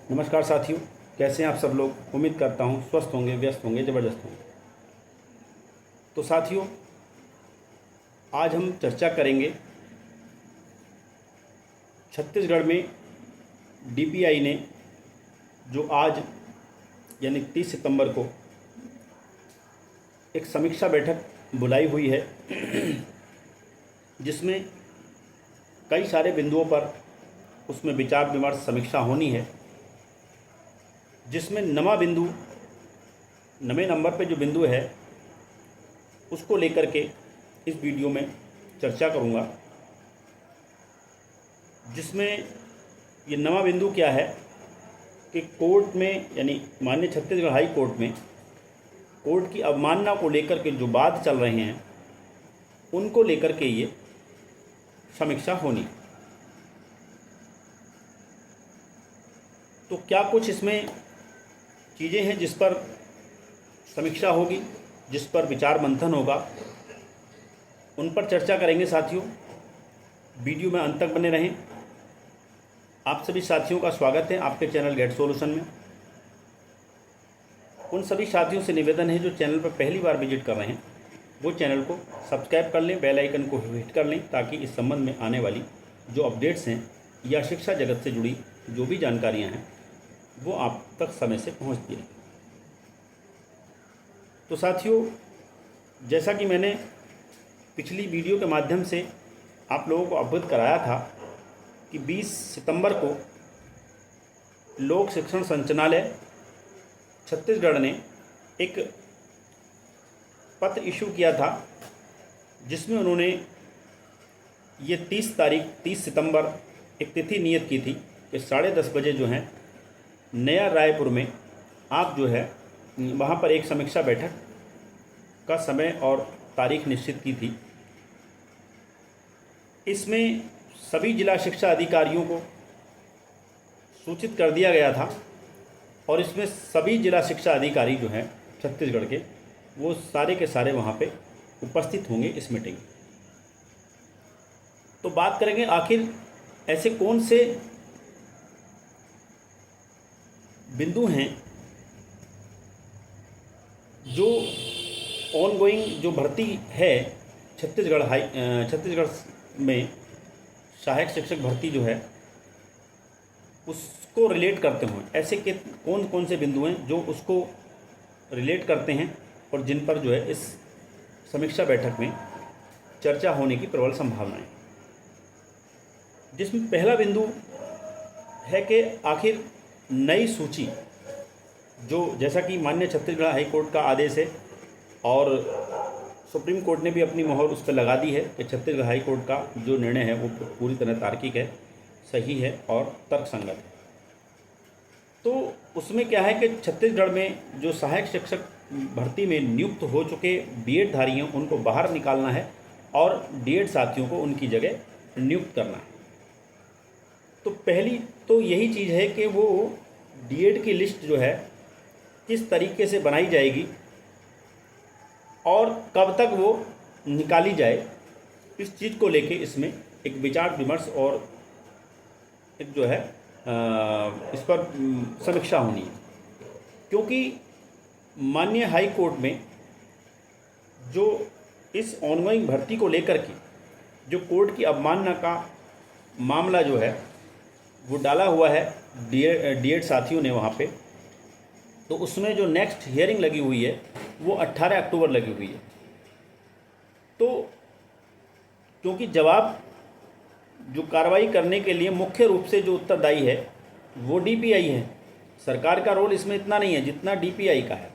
नमस्कार साथियों, कैसे हैं आप सब लोग। उम्मीद करता हूं स्वस्थ होंगे, व्यस्त होंगे, ज़बरदस्त होंगे। तो साथियों, आज हम चर्चा करेंगे छत्तीसगढ़ में डीपीआई ने जो आज यानी 30 सितंबर को एक समीक्षा बैठक बुलाई हुई है जिसमें कई सारे बिंदुओं पर उसमें विचार विमर्श समीक्षा होनी है, जिसमें नवे नंबर पे जो बिंदु है उसको लेकर के इस वीडियो में चर्चा करूँगा। जिसमें ये नवा बिंदु क्या है कि कोर्ट में यानी माननीय छत्तीसगढ़ हाई कोर्ट में कोर्ट की अवमानना को लेकर के जो वाद चल रहे हैं उनको लेकर के ये समीक्षा होनी। तो क्या कुछ इसमें चीज़ें हैं जिस पर समीक्षा होगी, जिस पर विचार मंथन होगा, उन पर चर्चा करेंगे साथियों। वीडियो में अंत तक बने रहें। आप सभी साथियों का स्वागत है आपके चैनल गेट सॉल्यूशन में। उन सभी साथियों से निवेदन है जो चैनल पर पहली बार विजिट कर रहे हैं वो चैनल को सब्सक्राइब कर लें, बेल आइकन को हिट कर लें ताकि इस संबंध में आने वाली जो अपडेट्स हैं या शिक्षा जगत से जुड़ी जो भी जानकारियां हैं वो आप तक समय से पहुंचती है। तो साथियों, जैसा कि मैंने पिछली वीडियो के माध्यम से आप लोगों को अवगत कराया था कि 20 सितंबर को लोक शिक्षण संचालनालय छत्तीसगढ़ ने एक पत्र इशू किया था जिसमें उन्होंने ये 30 सितंबर एक तिथि नियत की थी कि 10:30 बजे जो है नया रायपुर में आप जो है वहाँ पर एक समीक्षा बैठक का समय और तारीख निश्चित की थी। इसमें सभी जिला शिक्षा अधिकारियों को सूचित कर दिया गया था और इसमें सभी जिला शिक्षा अधिकारी जो हैं छत्तीसगढ़ के वो सारे के सारे वहाँ पे उपस्थित होंगे इस मीटिंग। तो बात करेंगे आखिर ऐसे कौन से बिंदु हैं जो ऑनगोइंग जो भर्ती है छत्तीसगढ़ में सहायक शिक्षक भर्ती जो है उसको रिलेट करते हुए ऐसे के कौन कौन से बिंदु हैं जो उसको रिलेट करते हैं और जिन पर जो है इस समीक्षा बैठक में चर्चा होने की प्रबल संभावनाएं। जिसमें पहला बिंदु है कि आखिर नई सूची जो जैसा कि माननीय छत्तीसगढ़ हाई कोर्ट का आदेश है और सुप्रीम कोर्ट ने भी अपनी मोहर उस पर लगा दी है कि छत्तीसगढ़ हाई कोर्ट का जो निर्णय है वो पूरी तरह तार्किक है, सही है और तर्कसंगत है। तो उसमें क्या है कि छत्तीसगढ़ में जो सहायक शिक्षक भर्ती में नियुक्त हो चुके बीएड धारी हैं उनको बाहर निकालना है और डीएड साथियों को उनकी जगह नियुक्त करना है। तो पहली तो यही चीज़ है कि वो डीएड की लिस्ट जो है किस तरीके से बनाई जाएगी और कब तक वो निकाली जाए, इस चीज़ को लेके इसमें एक विचार विमर्श और एक जो है इस पर समीक्षा होनी है। क्योंकि माननीय हाई कोर्ट में जो इस ऑनगोइंग भर्ती को लेकर के जो कोर्ट की अवमानना का मामला जो है वो डाला हुआ है डीएड साथियों ने वहाँ पे। तो उसमें जो नेक्स्ट हियरिंग लगी हुई है वो 18 अक्टूबर लगी हुई है। तो क्योंकि जवाब जो कार्रवाई करने के लिए मुख्य रूप से जो उत्तरदायी है वो डीपीआई है। सरकार का रोल इसमें इतना नहीं है जितना डीपीआई का है।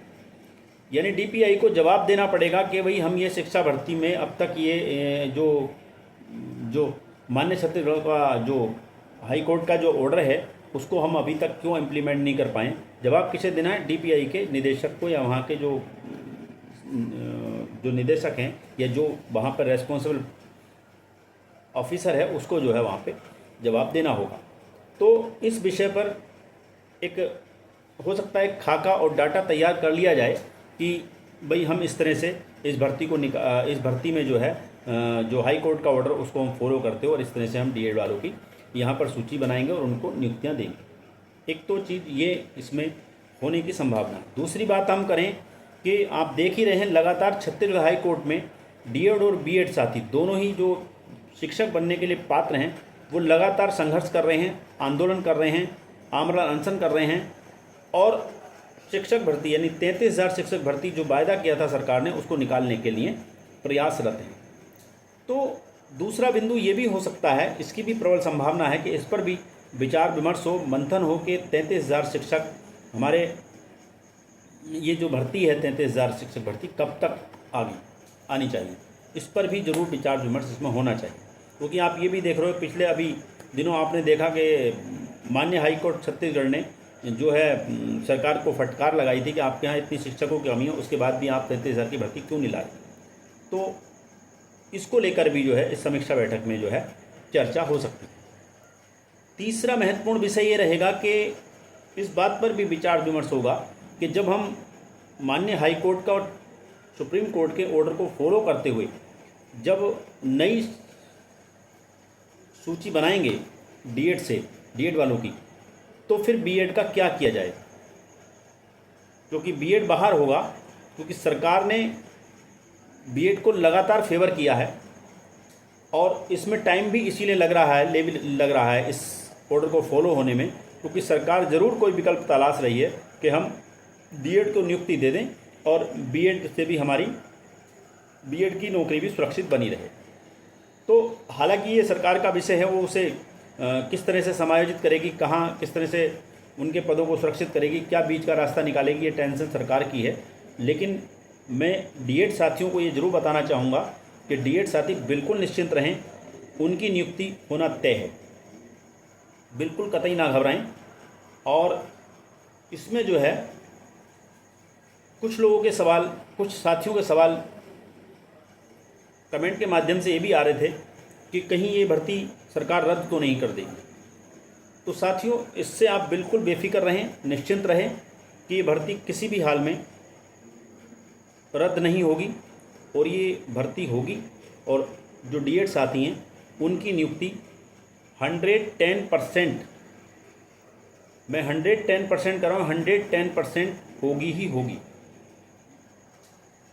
यानी डीपीआई को जवाब देना पड़ेगा कि भाई हम ये शिक्षा भर्ती में अब तक ये जो माननीय छत्तीसगढ़ का जो हाई कोर्ट का जो ऑर्डर है उसको हम अभी तक क्यों इम्प्लीमेंट नहीं कर पाए। जवाब किसे देना है? डीपीआई के निदेशक को या वहाँ के जो निदेशक हैं या जो वहाँ पर रेस्पॉन्सिबल ऑफिसर है उसको जो है वहाँ पे जवाब देना होगा। तो इस विषय पर एक हो सकता है खाका और डाटा तैयार कर लिया जाए कि भाई हम इस तरह से इस भर्ती में जो है जो हाई कोर्ट का ऑर्डर उसको हम फॉलो करते हो और इस तरह से हम डीएड वालों की यहाँ पर सूची बनाएंगे और उनको नियुक्तियाँ देंगे। एक तो चीज़ ये इसमें होने की संभावना। दूसरी बात हम करें कि आप देख ही रहे हैं लगातार छत्तीसगढ़ हाई कोर्ट में डीएड और बीएड साथी दोनों ही जो शिक्षक बनने के लिए पात्र हैं वो लगातार संघर्ष कर रहे हैं, आंदोलन कर रहे हैं, आमरण अनशन कर रहे हैं और शिक्षक भर्ती यानी 33,000 शिक्षक भर्ती जो वायदा किया था सरकार ने उसको निकालने के लिए प्रयासरत हैं। तो दूसरा बिंदु ये भी हो सकता है, इसकी भी प्रबल संभावना है कि इस पर भी विचार विमर्श हो, मंथन हो कि 33,000 शिक्षक हमारे ये जो भर्ती है 33,000 शिक्षक भर्ती कब तक आनी चाहिए, इस पर भी जरूर विचार विमर्श इसमें होना चाहिए। क्योंकि आप ये भी देख रहे हो पिछले अभी दिनों आपने देखा कि माननीय हाईकोर्ट छत्तीसगढ़ ने जो है सरकार को फटकार लगाई थी कि आपके यहाँ इतनी शिक्षकों की कमी है, उसके बाद भी आप 33,000 की भर्ती क्यों नहीं ला रही। तो इसको लेकर भी जो है इस समीक्षा बैठक में जो है चर्चा हो सकती है। तीसरा महत्वपूर्ण विषय ये रहेगा कि इस बात पर भी विचार विमर्श होगा कि जब हम माननीय हाई कोर्ट का और सुप्रीम कोर्ट के ऑर्डर को फॉलो करते हुए जब नई सूची बनाएंगे डीएड वालों की, तो फिर बीएड का क्या किया जाए, क्योंकि बीएड बाहर होगा, क्योंकि सरकार ने बीएड को लगातार फेवर किया है और इसमें टाइम भी इसीलिए लग रहा है इस ऑर्डर को फॉलो होने में, क्योंकि सरकार ज़रूर कोई विकल्प तलाश रही है कि हम बीएड को नियुक्ति दे दें और बीएड से भी हमारी बीएड की नौकरी भी सुरक्षित बनी रहे। तो हालांकि ये सरकार का विषय है, वो उसे किस तरह से समायोजित करेगी, कहाँ किस तरह से उनके पदों को सुरक्षित करेगी, क्या बीच का रास्ता निकालेगी, ये टेंशन सरकार की है। लेकिन मैं डीएड साथियों को ये ज़रूर बताना चाहूँगा कि डीएड साथी बिल्कुल निश्चिंत रहें, उनकी नियुक्ति होना तय है, बिल्कुल कतई ना घबराएं। और इसमें जो है कुछ लोगों के सवाल, कुछ साथियों के सवाल कमेंट के माध्यम से ये भी आ रहे थे कि कहीं ये भर्ती सरकार रद्द तो नहीं कर देगी। तो साथियों, इससे आप बिल्कुल बेफिक्र रहें, निश्चिंत रहें कि ये भर्ती किसी भी हाल में रद्द नहीं होगी और ये भर्ती होगी। और जो डीएड साथी हैं उनकी नियुक्ति 110%, मैं 110% कर रहा हूँ, 110% होगी ही होगी।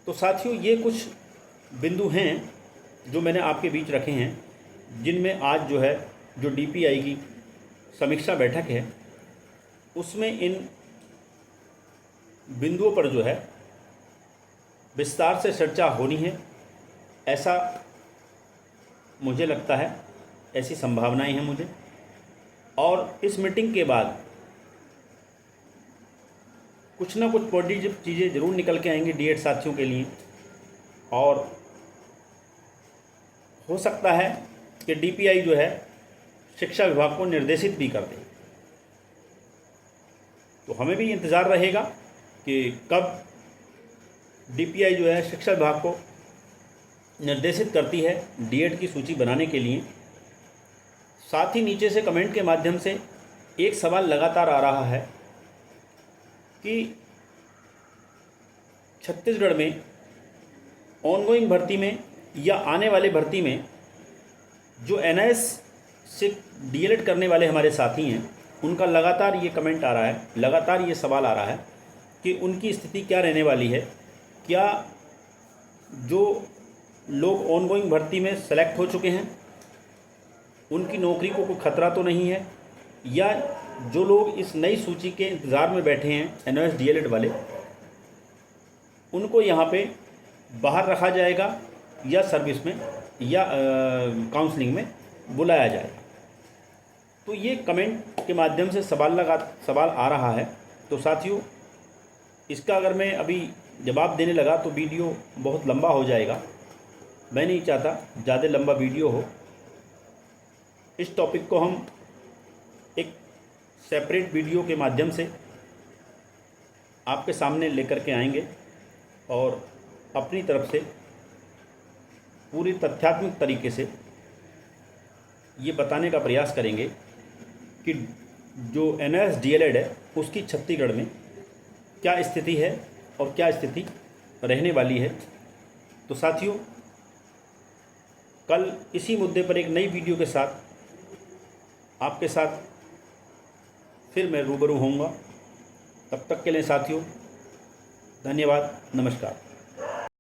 तो साथियों, ये कुछ बिंदु हैं जो मैंने आपके बीच रखे हैं, जिनमें आज जो है जो डीपीआई की समीक्षा बैठक है उसमें इन बिंदुओं पर जो है विस्तार से चर्चा होनी है, ऐसा मुझे लगता है, ऐसी संभावनाएं हैं मुझे। और इस मीटिंग के बाद कुछ ना कुछ पॉजिटिव चीज़ें ज़रूर निकल के आएंगी डीएड साथियों के लिए, और हो सकता है कि डीपीआई जो है शिक्षा विभाग को निर्देशित भी कर दे। तो हमें भी इंतज़ार रहेगा कि कब डीपीआई जो है शिक्षा विभाग को निर्देशित करती है डीएड की सूची बनाने के लिए। साथ ही नीचे से कमेंट के माध्यम से एक सवाल लगातार आ रहा है कि छत्तीसगढ़ में ऑनगोइंग भर्ती में या आने वाले भर्ती में जो एनआईएस से डीएलएड करने वाले हमारे साथी हैं उनका लगातार ये कमेंट आ रहा है, लगातार ये सवाल आ रहा है कि उनकी स्थिति क्या रहने वाली है। क्या जो लोग ऑनगोइंग भर्ती में सेलेक्ट हो चुके हैं उनकी नौकरी को कोई खतरा तो नहीं है, या जो लोग इस नई सूची के इंतज़ार में बैठे हैं एनओएस डीएलएड वाले, उनको यहाँ पे बाहर रखा जाएगा या सर्विस में या काउंसलिंग में बुलाया जाएगा। तो ये कमेंट के माध्यम से सवाल आ रहा है। तो साथियों, इसका अगर मैं अभी जवाब देने लगा तो वीडियो बहुत लंबा हो जाएगा। मैं नहीं चाहता ज़्यादा लंबा वीडियो हो। इस टॉपिक को हम एक सेपरेट वीडियो के माध्यम से आपके सामने लेकर के आएंगे और अपनी तरफ से पूरी तथ्यात्मक तरीके से ये बताने का प्रयास करेंगे कि जो एनआईएस डीएलएड है उसकी छत्तीसगढ़ में क्या स्थिति है और क्या स्थिति रहने वाली है। तो साथियों, कल इसी मुद्दे पर एक नई वीडियो के साथ आपके साथ फिर मैं रूबरू होऊंगा। तब तक के लिए साथियों, धन्यवाद, नमस्कार।